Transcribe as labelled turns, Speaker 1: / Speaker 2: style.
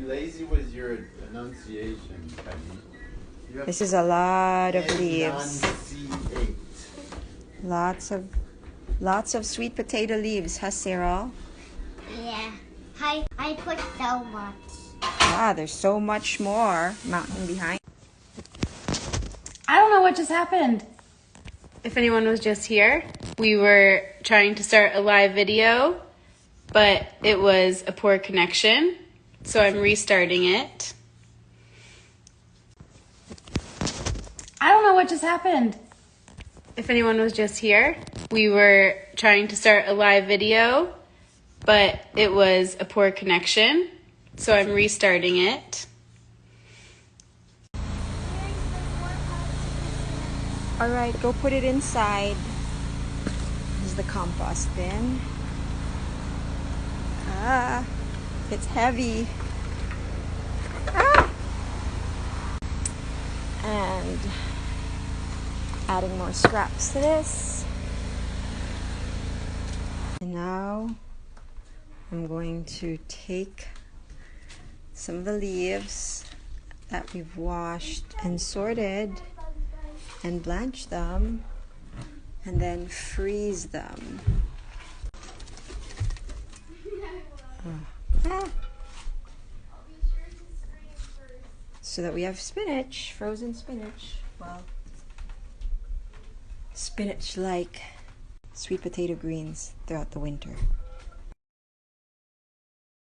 Speaker 1: lazy with your enunciation, Penny.
Speaker 2: This is a lot of leaves.
Speaker 1: Enunciate.
Speaker 2: Lots of sweet potato leaves, huh, Cyril?
Speaker 3: Yeah. I put so much.
Speaker 2: Ah, there's so much more mountain behind.
Speaker 4: I don't know what just happened. If anyone was just here, we were trying to start a live video, but it was a poor connection, so I'm restarting it. I don't know what just happened. If anyone was just here, we were trying to start a live video, but it was a poor connection, so I'm restarting it.
Speaker 2: All right, go put it inside. This is the compost bin. Ah, it's heavy. Ah! And adding more scraps to this. And now I'm going to take some of the leaves that we've washed and sorted and blanch them and then freeze them. So that we have spinach, frozen spinach. Well, spinach like sweet potato greens throughout the winter.